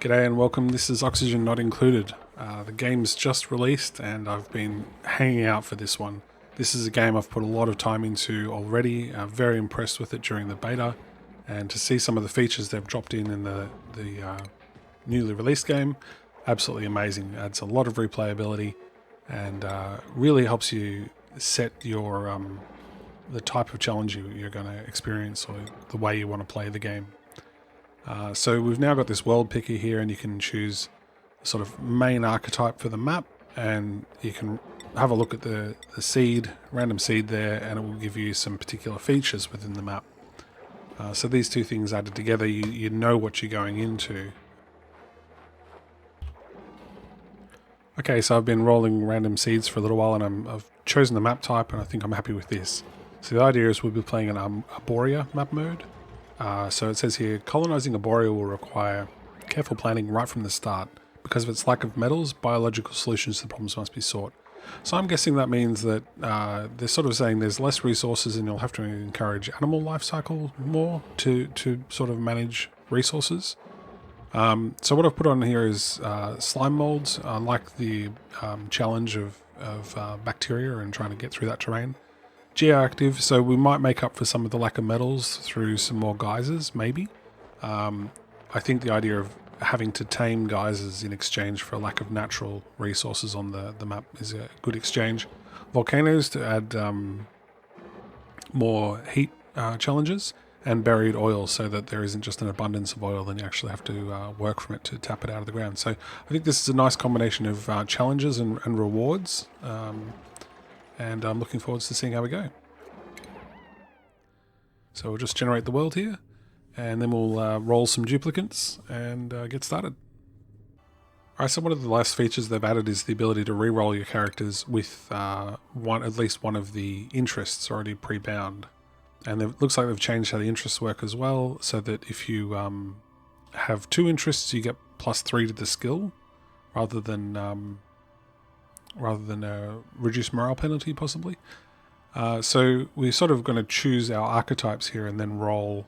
G'day and welcome. This is Oxygen Not Included. The game's just released and I've been hanging out for this one. This is a game I've put a lot of time into already. Very impressed with it during the beta, and to see some of the features they've dropped in the newly released game, absolutely amazing. Adds a lot of replayability and really helps you set your the type of challenge you're going to experience or the way you want to play the game. So we've now got this world picker here, and you can choose the sort of main archetype for the map, and you can have a look at the random seed there, and it will give you some particular features within the map. So these two things added together, you know what you're going into. Okay, so I've been rolling random seeds for a little while, and I've chosen the map type, and I think I'm happy with this. So the idea is we'll be playing an Arboria map mode. So it says here, colonizing Arboria will require careful planning right from the start. Because of its lack of metals, biological solutions to the problems must be sought. So I'm guessing that means that they're sort of saying there's less resources and you'll have to encourage animal life cycle more to sort of manage resources. So what I've put on here is slime molds. I like the challenge of bacteria and trying to get through that terrain. Geoactive, so we might make up for some of the lack of metals through some more geysers, maybe. I think the idea of having to tame geysers in exchange for a lack of natural resources on the map is a good exchange. Volcanoes to add more heat challenges, and buried oil so that there isn't just an abundance of oil and you actually have to work from it to tap it out of the ground. So I think this is a nice combination of challenges and rewards. And I'm looking forward to seeing how we go. So we'll just generate the world here, and then we'll roll some duplicants and get started. Alright, so one of the last features they've added is the ability to re-roll your characters with at least one of the interests already pre-bound. And it looks like they've changed how the interests work as well, so that if you have two interests, you get +3 to the skill, rather than a reduced morale penalty, possibly. So we're sort of going to choose our archetypes here and then roll.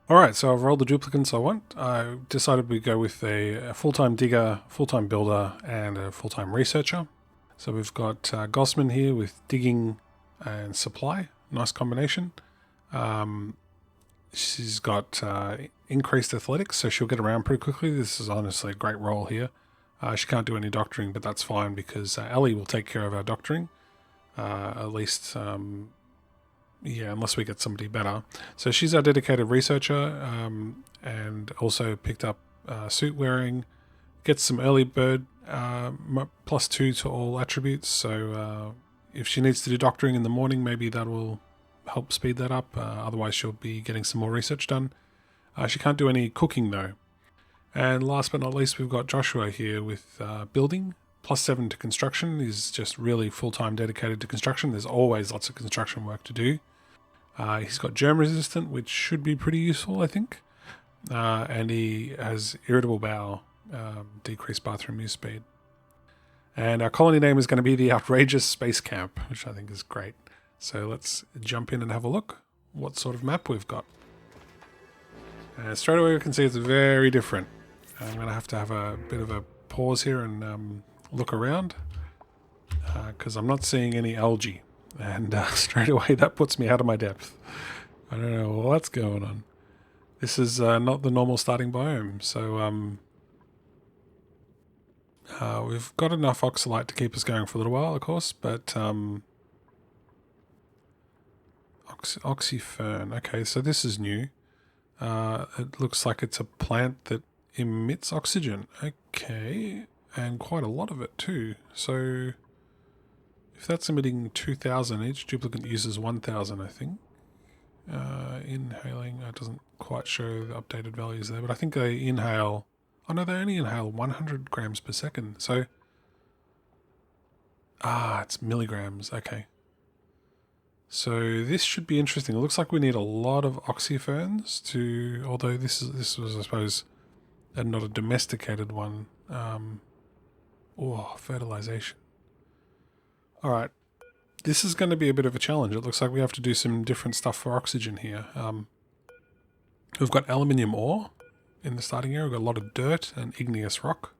Alright, so I've rolled the duplicants I want. I decided we'd go with a full-time digger, full-time builder, and a full-time researcher. So we've got Gossman here with digging and supply. Nice combination. She's got increased athletics, so she'll get around pretty quickly. This is honestly a great role here. She can't do any doctoring, but that's fine because Ellie will take care of our doctoring. At least, yeah, unless we get somebody better. So she's our dedicated researcher, and also picked up suit wearing. Gets some early bird, +2 to all attributes. So if she needs to do doctoring in the morning, maybe that will help speed that up. Otherwise, she'll be getting some more research done. She can't do any cooking though. And last but not least, we've got Joshua here with building, +7 to construction. He's just really full-time dedicated to construction. There's always lots of construction work to do. He's got germ resistant, which should be pretty useful, I think. And he has irritable bowel, decreased bathroom use speed. And our colony name is going to be the Outrageous Space Camp, which I think is great. So let's jump in and have a look what sort of map we've got. And straight away we can see it's very different. I'm going to have a bit of a pause here and look around, because I'm not seeing any algae, and straight away that puts me out of my depth. I don't know what's going on. This is not the normal starting biome, so we've got enough oxalite to keep us going for a little while, of course, but oxyfern. Okay, so this is new. It looks like it's a plant that emits oxygen. Okay, and quite a lot of it too. So if that's emitting 2,000, each duplicant uses 1,000, I think. Inhaling, it doesn't quite show the updated values there, but I think they inhale. Oh no, they only inhale 100 grams per second. So it's milligrams. Okay. So this should be interesting. It looks like we need a lot of oxyferns to, although this was, I suppose, not a domesticated one. Fertilization. All right, this is going to be a bit of a challenge. It looks like we have to do some different stuff for oxygen here. We've got aluminium ore, in the starting area. We've got a lot of dirt and igneous rock.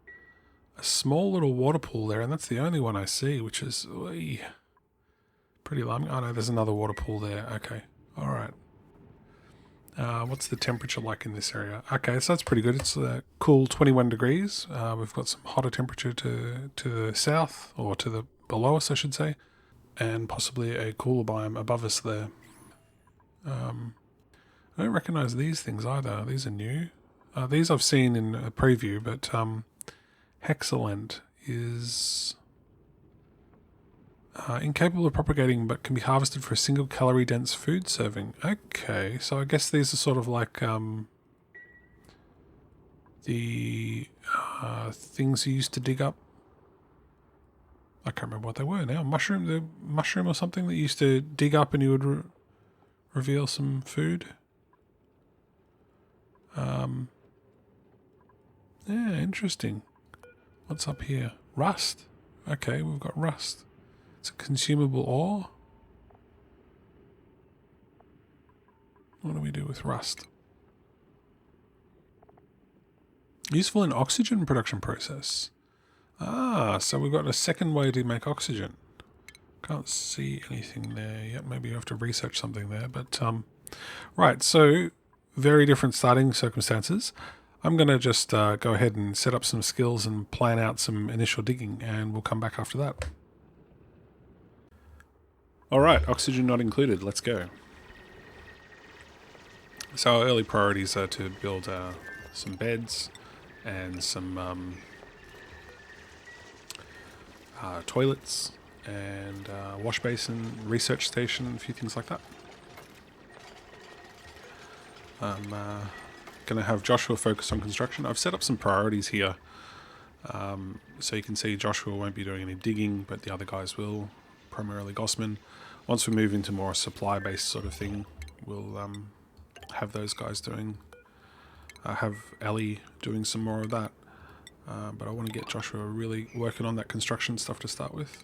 A small little water pool there, and that's the only one I see, which is pretty alarming. Oh no, there's another water pool there. Okay, alright. What's the temperature like in this area? Okay, so that's pretty good. It's cool 21 degrees. We've got some hotter temperature to the south, or to the below us, I should say, and possibly a cooler biome above us there. I don't recognise these things either. These are new. These I've seen in a preview, but Hexalent is incapable of propagating but can be harvested for a single calorie dense food serving. Okay, so I guess these are sort of like the things you used to dig up. I can't remember what they were now. The mushroom or something that you used to dig up and you would reveal some food. Yeah, interesting. What's up here? Rust. Okay, we've got rust. It's a consumable ore. What do we do with rust? Useful in oxygen production process. Ah, so we've got a second way to make oxygen. Can't see anything there yet. Maybe you have to research something there. But, right, so very different starting circumstances. I'm going to just go ahead and set up some skills and plan out some initial digging, and we'll come back after that. Alright, oxygen not included. Let's go. So our early priorities are to build some beds and some toilets and wash basin, research station, a few things like that. I'm going to have Joshua focus on construction. I've set up some priorities here. So you can see Joshua won't be doing any digging, but the other guys will, primarily Gossman. Once we move into more supply-based sort of thing, we'll have those guys doing, have Ellie doing some more of that. But I want to get Joshua really working on that construction stuff to start with.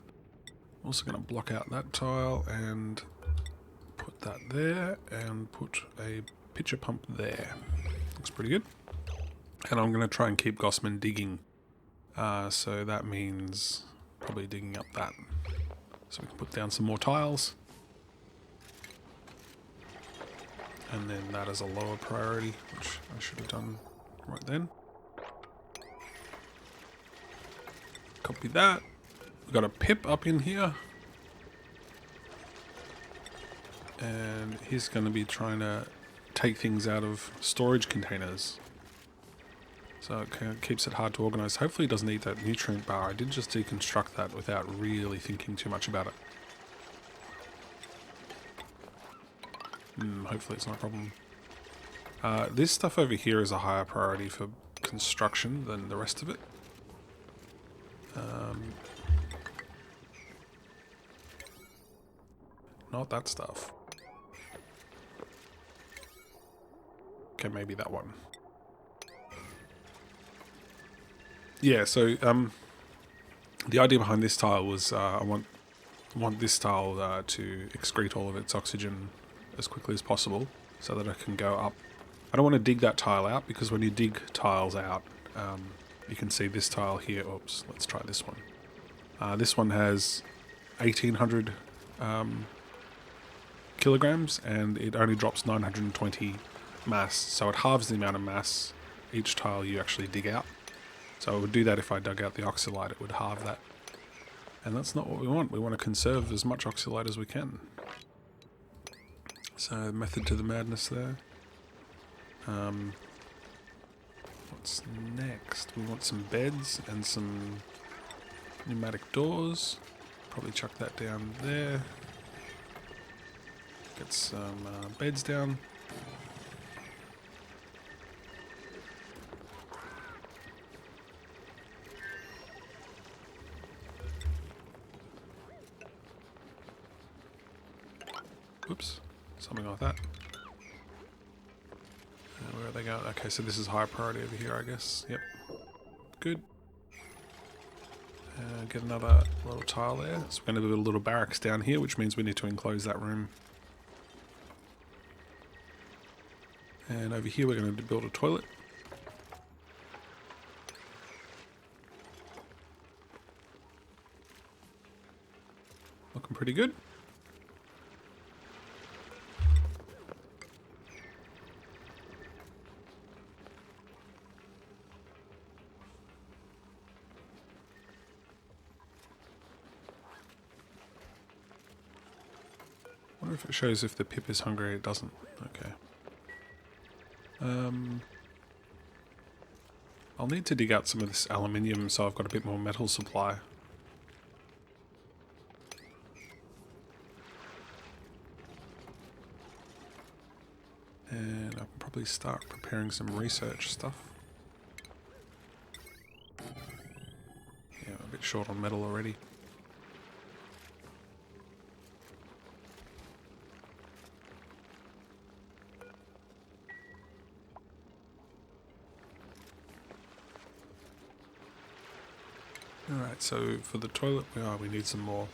I'm also going to block out that tile and put that there and put a pitcher pump there. Looks pretty good. And I'm going to try and keep Gossman digging. So that means probably digging up that. So we can put down some more tiles. And then that is a lower priority, which I should have done right then. Copy that. We've got a pip up in here. And he's going to be trying to take things out of storage containers. So it keeps it hard to organize. Hopefully he doesn't eat that nutrient bar. I did just deconstruct that without really thinking too much about it. Hopefully it's not a problem. This stuff over here is a higher priority for construction than the rest of it. Not that stuff. Okay, maybe that one. Yeah, so the idea behind this tile was I want this tile to excrete all of its oxygen as quickly as possible so that it can go up. I don't want to dig that tile out because when you dig tiles out, you can see this tile here. Oops, let's try this one. This one has 1800 kilograms and it only drops 920 mass, so it halves the amount of mass each tile you actually dig out. So it would do that if I dug out the oxylite, it would halve that. And that's not what we want. We want to conserve as much oxylite as we can. So method to the madness there. What's next? We want some beds and some pneumatic doors. Probably chuck that down there. Get some beds down. Oops, something like that. Where are they going? Okay, so this is high priority over here, I guess. Yep. Good. Get another little tile there. So we're going to do a little barracks down here, which means we need to enclose that room. And over here we're going to build a toilet. Looking pretty good. I wonder if it shows if the pip is hungry. It doesn't. Okay. I'll need to dig out some of this aluminium so I've got a bit more metal supply. And I can probably start preparing some research stuff. Yeah, I'm a bit short on metal already. Alright, so for the toilet we need some more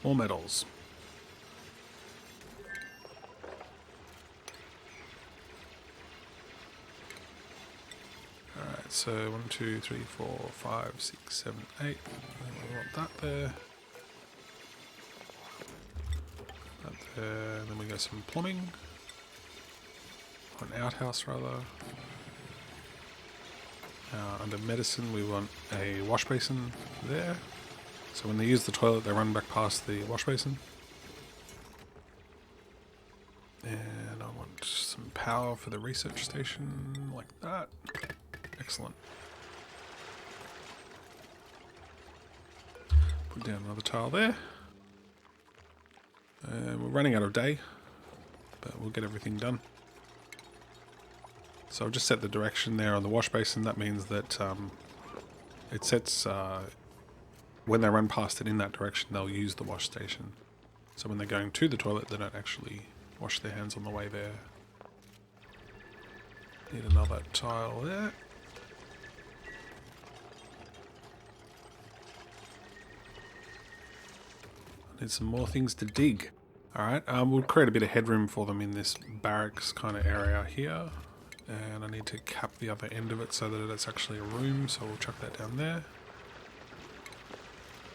metals. Alright, so 1, 2, 3, 4, 5, 6, 7, 8. We want that there. That there. Then we got some plumbing. Or an outhouse rather. Under medicine we want a wash basin there. So when they use the toilet they run back past the wash basin. And I want some power for the research station like that. Excellent. Put down another tile there. We're running out of day, but we'll get everything done. So I've just set the direction there on the wash basin. That means that it sets, when they run past it in that direction, they'll use the wash station. So when they're going to the toilet, they don't actually wash their hands on the way there. Need another tile there. I need some more things to dig. Alright, we'll create a bit of headroom for them in this barracks kind of area here. And I need to cap the other end of it so that it's actually a room, so we'll chuck that down there.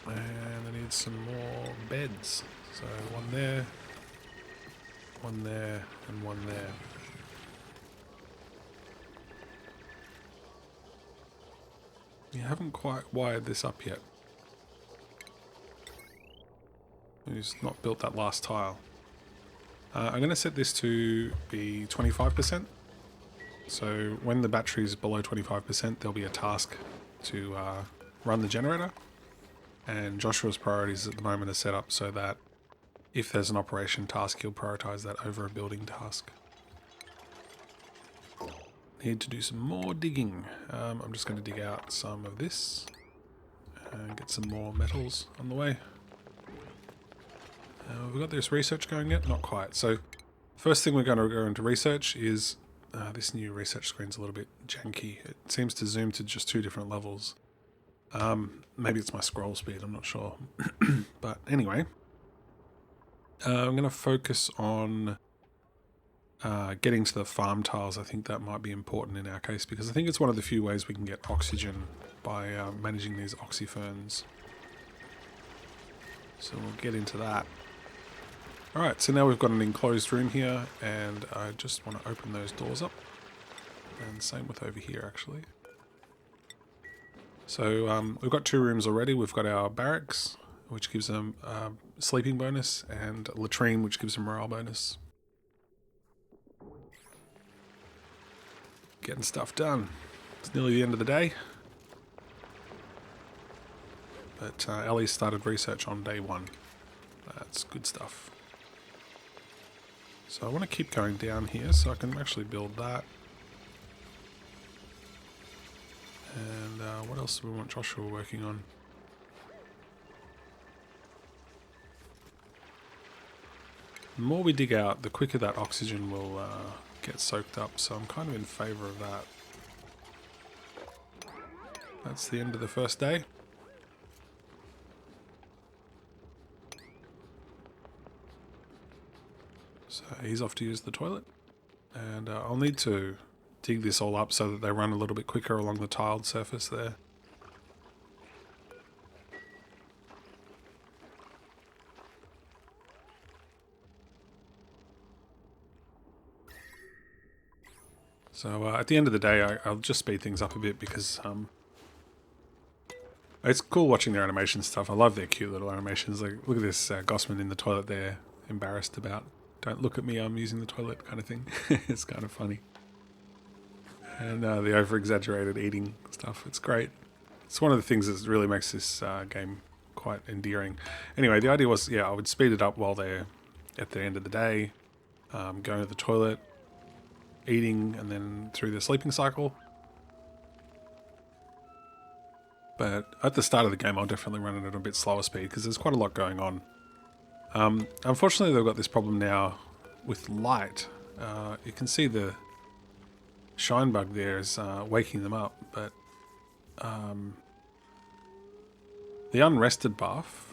And I need some more beds. So one there, and one there. You haven't quite wired this up yet. We've just not built that last tile. I'm going to set this to be 25%. So when the battery is below 25%, there'll be a task to run the generator. And Joshua's priorities at the moment are set up so that if there's an operation task, he'll prioritize that over a building task. Need to do some more digging. I'm just going to dig out some of this and get some more metals on the way. We've got this research going yet? Not quite. So first thing we're going to go into research is this new research screen's a little bit janky. It seems to zoom to just 2 different levels. Maybe it's my scroll speed, I'm not sure. But anyway, I'm going to focus on getting to the farm tiles. I think that might be important in our case because I think it's one of the few ways we can get oxygen by managing these oxyferns. So we'll get into that. Alright, so now we've got an enclosed room here, and I just want to open those doors up. And same with over here, actually. So we've got 2 rooms already. We've got our barracks, which gives them sleeping bonus, and a latrine, which gives them morale bonus. Getting stuff done. It's nearly the end of the day. But Ellie started research on day 1. That's good stuff. So I want to keep going down here so I can actually build that. And what else do we want Joshua working on? The more we dig out, the quicker that oxygen will get soaked up, so I'm kind of in favour of that. That's the end of the first day. So he's off to use the toilet. And I'll need to dig this all up so that they run a little bit quicker along the tiled surface there. So at the end of the day, I'll just speed things up a bit because it's cool watching their animation stuff. I love their cute little animations. Like, look at this Gossman in the toilet there, embarrassed about, don't look at me, I'm using the toilet kind of thing. It's kind of funny. And the over-exaggerated eating stuff, it's great. It's one of the things that really makes this game quite endearing. Anyway, the idea was, I would speed it up while they're at the end of the day, going to the toilet, eating, and then through the sleeping cycle. But at the start of the game, I'll definitely run it at a bit slower speed because there's quite a lot going on. Unfortunately, they've got this problem now with light. You can see the shine bug there is waking them up, but the unrested buff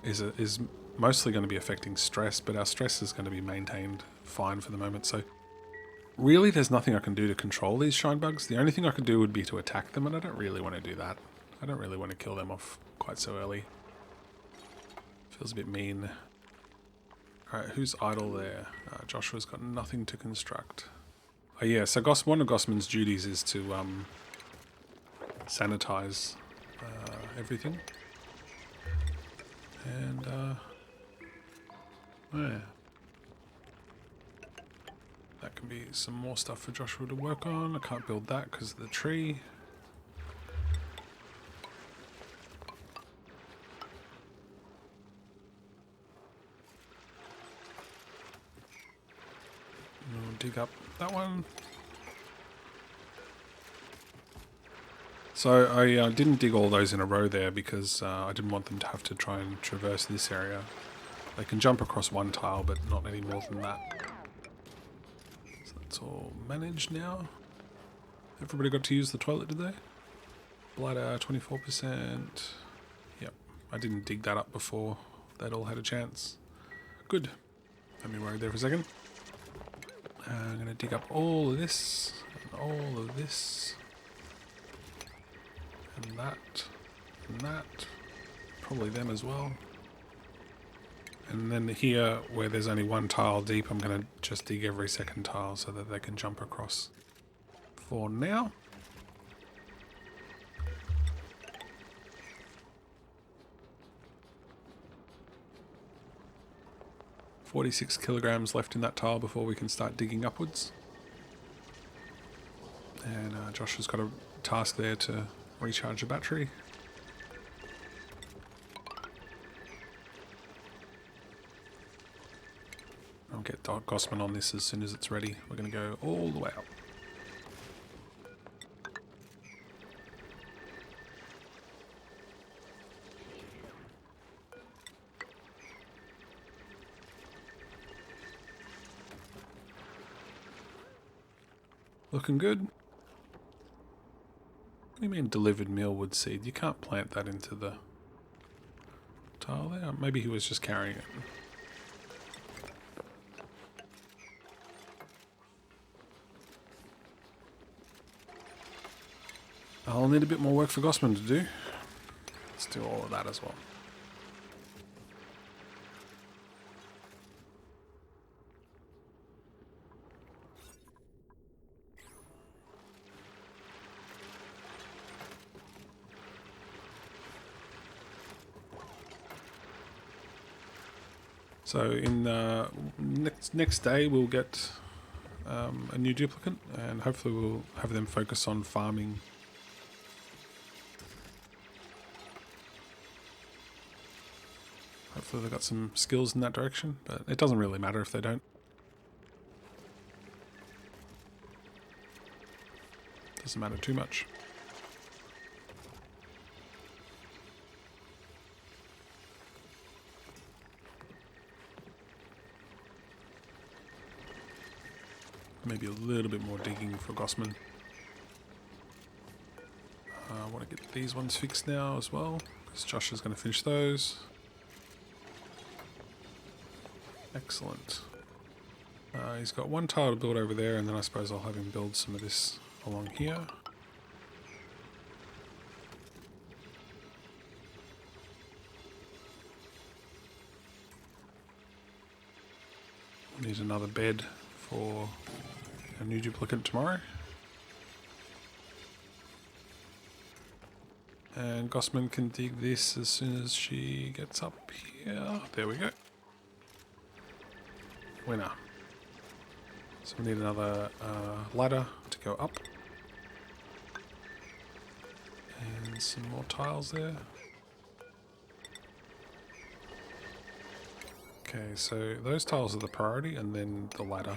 is mostly going to be affecting stress, but our stress is going to be maintained fine for the moment. So really, there's nothing I can do to control these shine bugs. The only thing I could do would be to attack them, and I don't really want to do that. I don't really want to kill them off quite so early. Feels a bit mean. Alright, who's idle there? Joshua's got nothing to construct. Oh yeah, so one of Gossman's duties is to sanitize everything. And yeah. That can be some more stuff for Joshua to work on. I can't build that because of the tree. We'll dig up that one. So I didn't dig all those in a row there because I didn't want them to have to try and traverse this area. They can jump across one tile, but not any more than that. So that's all managed now. Everybody got to use the toilet, did they? Bladder 24%. Yep, I didn't dig that up before they'd all had a chance. Good. Let me worry there for a second. I'm going to dig up all of this, and all of this, and that, probably them as well. And then here, where there's only one tile deep, I'm going to just dig every second tile so that they can jump across. For now. $46 kilograms left in that tile before we can start digging upwards. And Josh has got a task there to recharge a battery. I'll get Gossman on this as soon as it's ready. We're going to go all the way up. Looking good. What do you mean delivered mealwood seed? You can't plant that into the tile there. Maybe he was just carrying it. I'll need a bit more work for Gossman to do. Let's do all of that as well. So in next day we'll get a new duplicant, and hopefully we'll have them focus on farming. Hopefully they've got some skills in that direction, but it doesn't really matter if they don't. Doesn't matter too much. Maybe a little bit more digging for Gossman. I want to get these ones fixed now as well, because Josh is going to finish those. Excellent. He's got one tile to build over there, and then I suppose I'll have him build some of this along here. Need another bed for a new duplicant tomorrow. And Gossman can dig this as soon as she gets up here. There we go. Winner. So we need another ladder to go up. And some more tiles there. Okay, so those tiles are the priority, and then the ladder.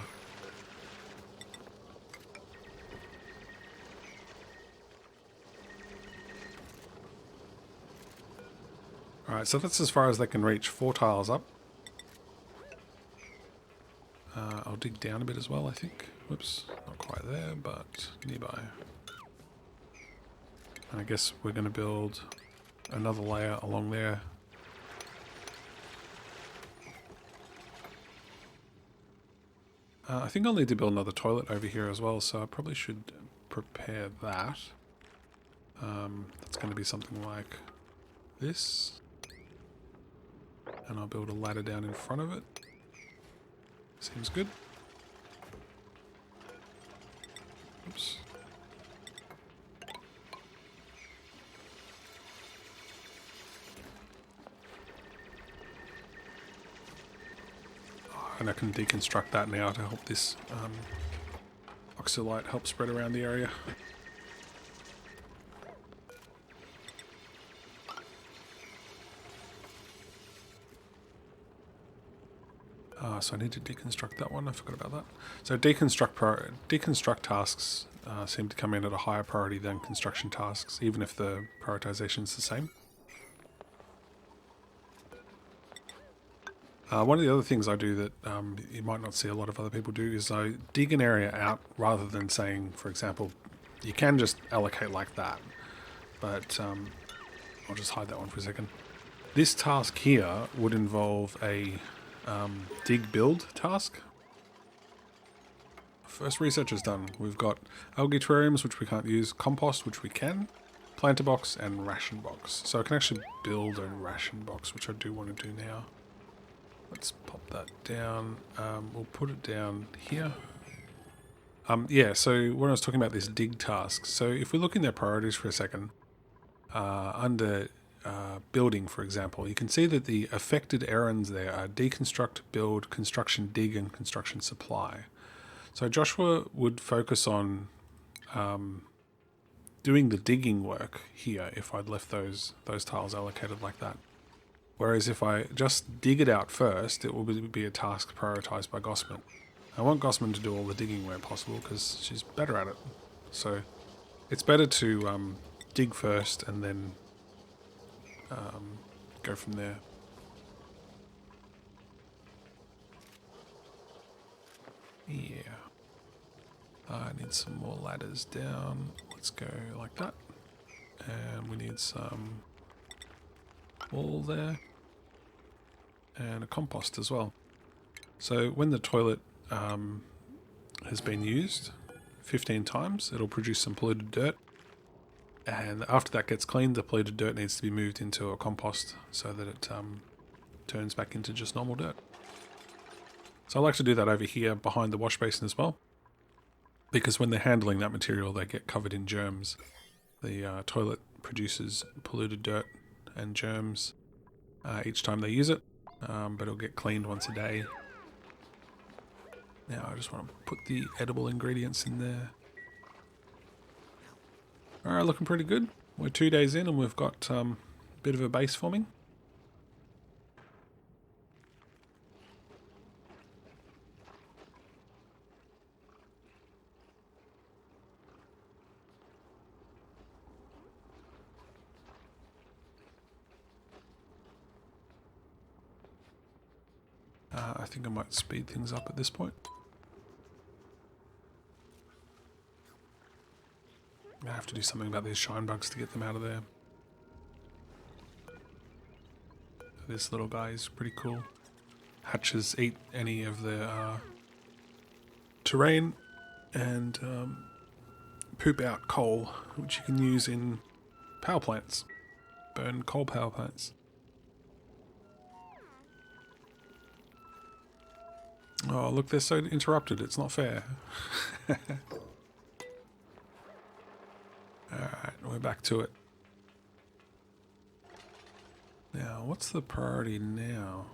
Alright, so that's as far as they can reach. 4 tiles up. I'll dig down a bit as well, I think. Whoops, not quite there, but nearby. And I guess we're going to build another layer along there. I think I'll need to build another toilet over here as well, so I probably should prepare that. That's going to be something like this. And I'll build a ladder down in front of it. Seems good. Oops. And I can deconstruct that now to help this oxylite help spread around the area. So I need to deconstruct that one. I forgot about that. So deconstruct tasks seem to come in at a higher priority than construction tasks, even if the prioritization is the same. One of the other things I do that you might not see a lot of other people do is I dig an area out rather than saying, for example, you can just allocate like that. But I'll just hide that one for a second. This task here would involve a dig build task. First research is done. We've got algae terrariums, which we can't use, compost, which we can, planter box, and ration box. So I can actually build a ration box, which I do want to do now. Let's pop that down. We'll put it down here. Yeah, so when I was talking about this dig task, so if we look in their priorities for a second, under building, for example, you can see that the affected errands there are deconstruct, build, construction dig, and construction supply. So Joshua would focus on doing the digging work here if I'd left those tiles allocated like that. Whereas if I just dig it out first, it will be a task prioritized by Gossman. I want Gossman to do all the digging where possible because she's better at it. So it's better to dig first and then go from there. Yeah. I need some more ladders down. Let's go like that. And we need some wall there. And a compost as well. So when the toilet has been used 15 times, it'll produce some polluted dirt. And after that gets cleaned, the polluted dirt needs to be moved into a compost so that it turns back into just normal dirt. So I like to do that over here behind the wash basin as well, because when they're handling that material, they get covered in germs. The toilet produces polluted dirt and germs each time they use it, but it'll get cleaned once a day. Now I just want to put the edible ingredients in there. Alright, looking pretty good. We're 2 days in and we've got a bit of a base forming. I think I might speed things up at this point. I have to do something about these shine bugs to get them out of there. This little guy is pretty cool. Hatches eat any of the terrain and poop out coal, which you can use in power plants. Burn coal power plants. Oh, look, they're so interrupted. It's not fair. Alright, we're back to it. Now, what's the priority now?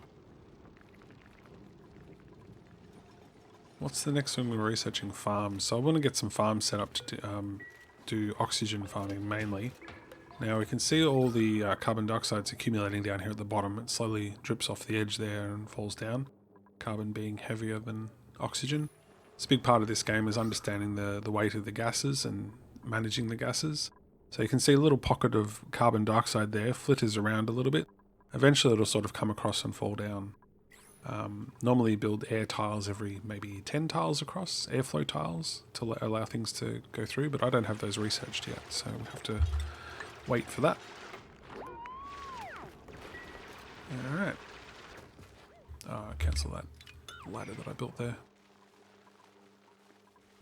What's the next one? We're researching farms. So I want to get some farms set up to do oxygen farming mainly. Now we can see all the carbon dioxide's accumulating down here at the bottom. It slowly drips off the edge there and falls down. Carbon being heavier than oxygen. It's a big part of this game is understanding the weight of the gases and managing the gases. So you can see a little pocket of carbon dioxide there, flitters around a little bit. Eventually it'll sort of come across and fall down. Normally you build air tiles every maybe 10 tiles across, airflow tiles, to allow things to go through, but I don't have those researched yet, so we have to wait for that. Alright. Cancel that ladder that I built there.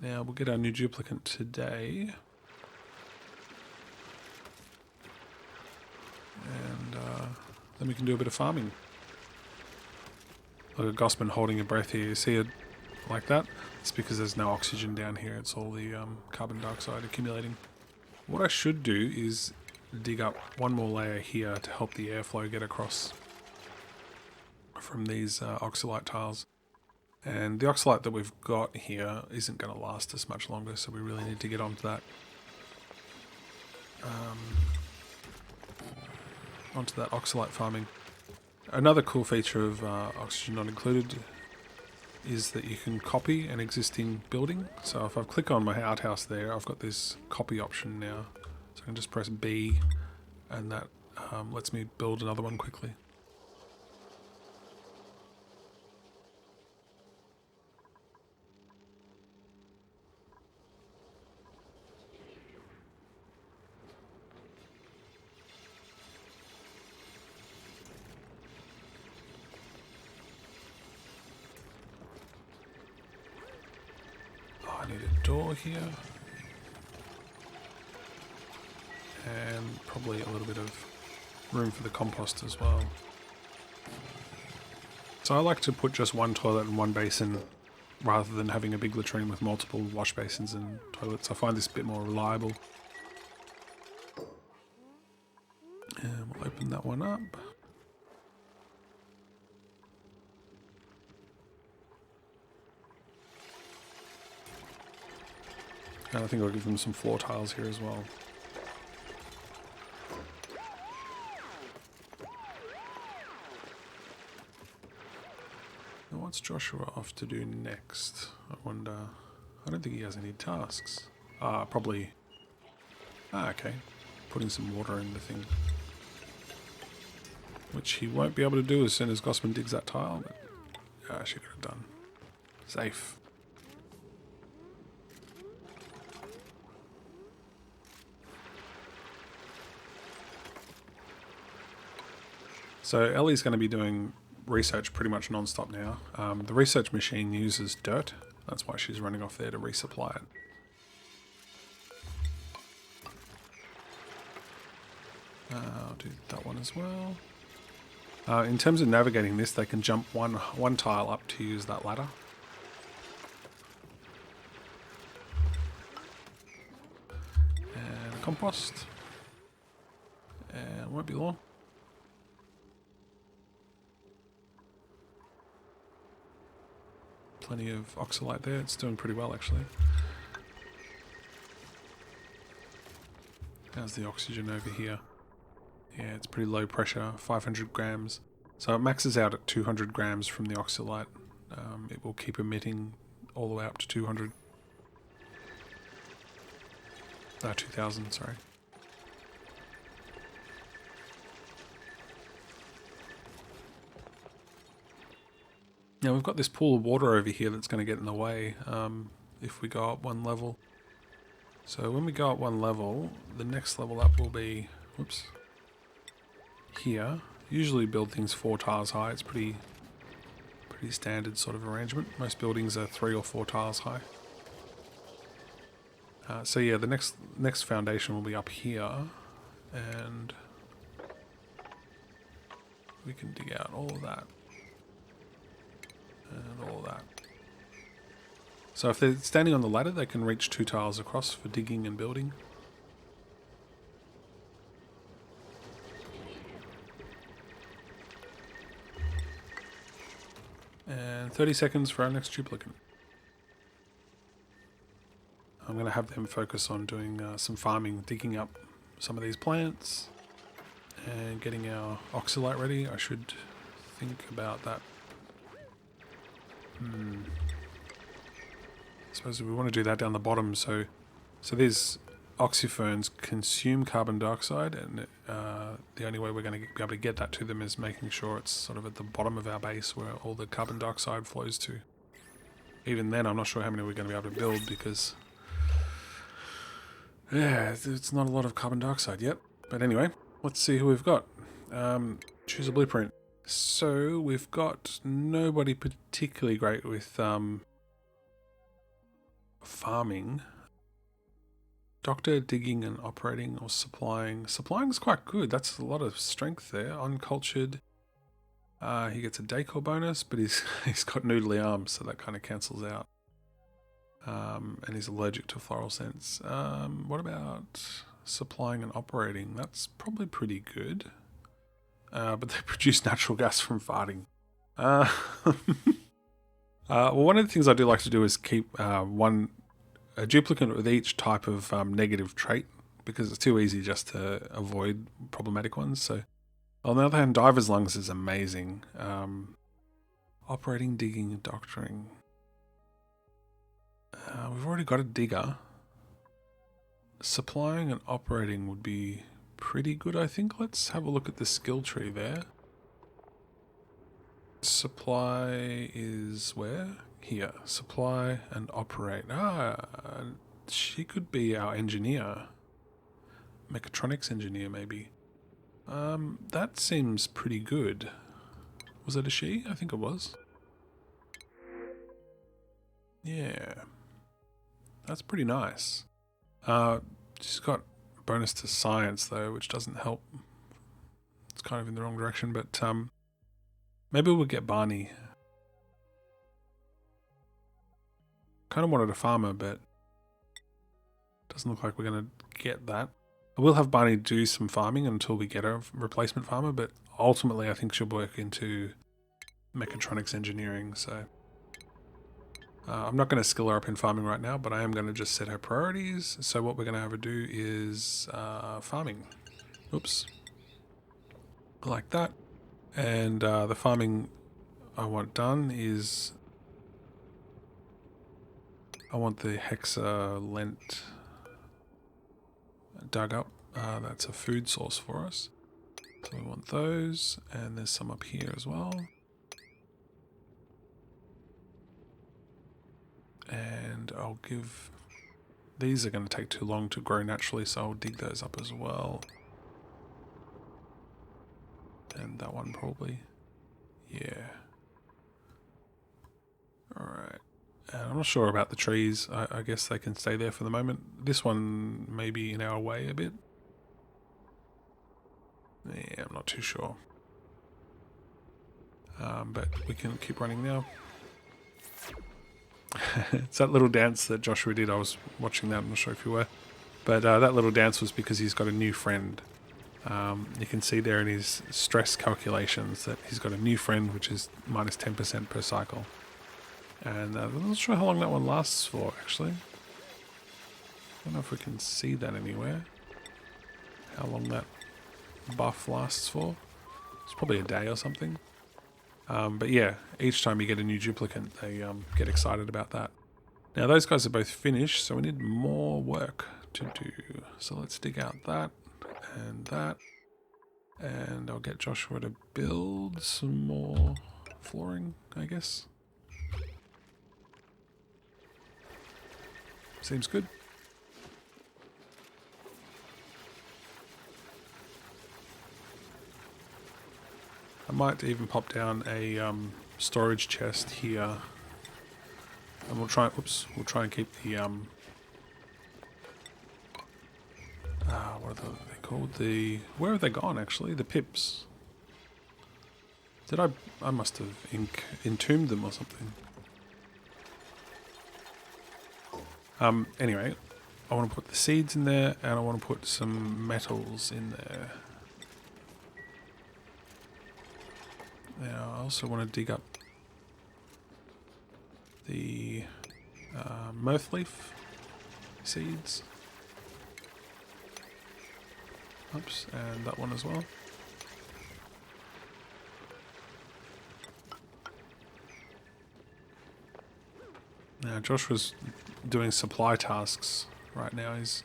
Now we'll get our new duplicant today. And then we can do a bit of farming. Look at Gossman holding a breath here. You see it like that? It's because there's no oxygen down here. It's all the carbon dioxide accumulating. What I should do is dig up one more layer here to help the airflow get across from these oxalite tiles. And the oxalite that we've got here isn't going to last us much longer, so we really need to get onto that. Onto that oxalite farming. Another cool feature of Oxygen Not Included is that you can copy an existing building. So if I click on my outhouse there, I've got this copy option now. So I can just press B and that lets me build another one quickly. I need a door here. And probably a little bit of room for the compost as well. So I like to put just one toilet and one basin rather than having a big latrine with multiple wash basins and toilets. I find this a bit more reliable. And we'll open that one up. And I think I'll give them some floor tiles here as well. Now what's Joshua off to do next? I wonder. I don't think he has any tasks. Probably. Okay. Putting some water in the thing. Which he won't be able to do as soon as Gossman digs that tile, but she could have done. Safe. So Ellie's going to be doing research pretty much non-stop now. The research machine uses dirt. That's why she's running off there to resupply it. I'll do that one as well. In terms of navigating this, they can jump one tile up to use that ladder. And compost. And it won't be long. Plenty of oxalite there. It's doing pretty well actually. How's the oxygen over here? Yeah, it's pretty low pressure, 500 grams. So it maxes out at 200 grams from the oxalite. It will keep emitting all the way up to 200. 2000, sorry. Now we've got this pool of water over here that's going to get in the way if we go up one level. So when we go up one level, the next level up will be, whoops, here. Usually build things 4 tiles high. It's pretty standard sort of arrangement. Most buildings are 3 or 4 tiles high. So yeah, the next foundation will be up here, and we can dig out all of that and all of that. So if they're standing on the ladder, they can reach 2 tiles across for digging and building. And 30 seconds for our next duplicant. I'm going to have them focus on doing some farming, digging up some of these plants and getting our oxalate ready. I should think about that. I suppose we want to do that down the bottom. So these oxyferns consume carbon dioxide, and the only way we're going to be able to get that to them is making sure it's sort of at the bottom of our base where all the carbon dioxide flows to. Even then, I'm not sure how many we're going to be able to build because, yeah, it's not a lot of carbon dioxide yet. But anyway, let's see who we've got. Choose a blueprint. So we've got nobody particularly great with farming. Doctor, digging and operating or supplying. Supplying is quite good. That's a lot of strength there. Uncultured. He gets a decor bonus, but he's got noodly arms, so that kind of cancels out. And he's allergic to floral scents. What about supplying and operating? That's probably pretty good. But they produce natural gas from farting. Well, one of the things I do like to do is keep a duplicant with each type of negative trait, because it's too easy just to avoid problematic ones. So, on the other hand, diver's lungs is amazing. Operating, digging, and doctoring. We've already got a digger. Supplying and operating would be pretty good, I think. Let's have a look at the skill tree there. Supply is where? Here. Supply and operate. She could be our engineer. Mechatronics engineer, maybe. That seems pretty good. Was it a she? I think it was. Yeah. That's pretty nice. She's got bonus to science though, which doesn't help. It's kind of in the wrong direction, but maybe we'll get Barney. Kind of wanted a farmer, but doesn't look like we're going to get that. I will have Barney do some farming until we get a replacement farmer, but ultimately I think she'll work into mechatronics engineering, so I'm not going to skill her up in farming right now, but I am going to just set her priorities. So what we're going to have her do is farming. Oops. Like that. And the farming I want done is I want the hexa-lent dug up. That's a food source for us. So we want those, and there's some up here as well. And I'll give... These are going to take too long to grow naturally, so I'll dig those up as well. And that one probably. Yeah. Alright. I'm not sure about the trees. I guess they can stay there for the moment. This one may be in our way a bit. Yeah, I'm not too sure. But we can keep running now. It's that little dance that Joshua did. I was watching that. I'm not sure if you were. But that little dance was because he's got a new friend. You can see there in his stress calculations that he's got a new friend, which is minus 10% per cycle. And I'm not sure how long that one lasts for, actually. I don't know if we can see that anywhere. How long that buff lasts for. It's probably a day or something. But yeah, each time you get a new duplicant, they get excited about that. Now those guys are both finished, so we need more work to do. So let's dig out that and that. And I'll get Joshua to build some more flooring, I guess. Seems good. I might even pop down a storage chest here, and we'll try. Oops, we'll try and keep the what are they called? Where have they gone? Actually, the pips. I must have entombed them or something. Anyway, I want to put the seeds in there, and I want to put some metals in there. Now, I also want to dig up the mirth leaf seeds. Oops, and that one as well. Now, Josh was doing supply tasks right now. He's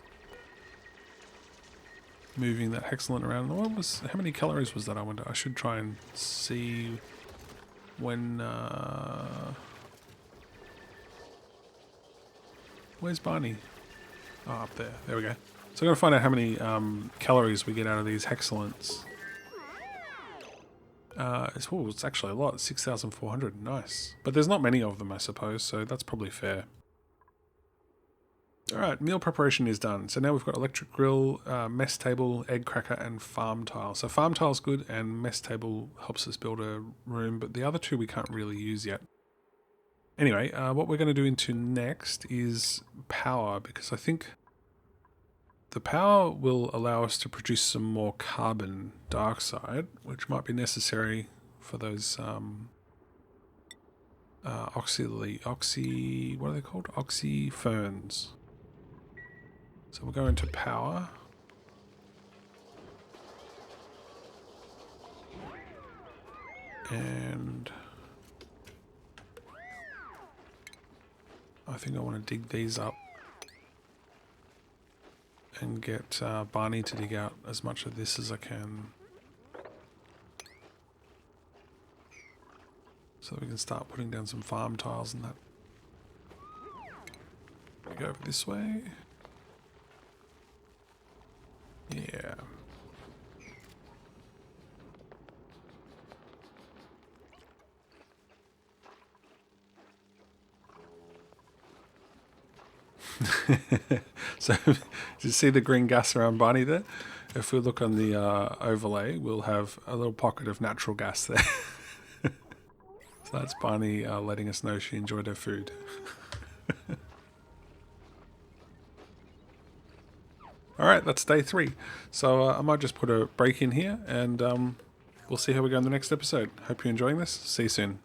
moving that hexagon around. How many calories was that? I wonder. I should try and see when. Where's Barney? Oh, up there. There we go. So I'm going to find out how many calories we get out of these hexalents. It's actually a lot. 6,400. Nice. But there's not many of them, I suppose, so that's probably fair. Alright, meal preparation is done. So now we've got electric grill, mess table, egg cracker, and farm tile. So farm tile's good, and mess table helps us build a room, but the other two we can't really use yet. Anyway, what we're going to do into next is power, because I think the power will allow us to produce some more carbon dioxide, which might be necessary for those what are they called? Oxy ferns. So we'll go into power. And I think I want to dig these up and get Barney to dig out as much of this as I can, so that we can start putting down some farm tiles and that. We go over this way. Yeah. So, did you see the green gas around Barney there? If we look on the overlay, we'll have a little pocket of natural gas there. So that's Barney letting us know she enjoyed her food. Alright, that's day 3. So I might just put a break in here, and we'll see how we go in the next episode. Hope you're enjoying this. See you soon.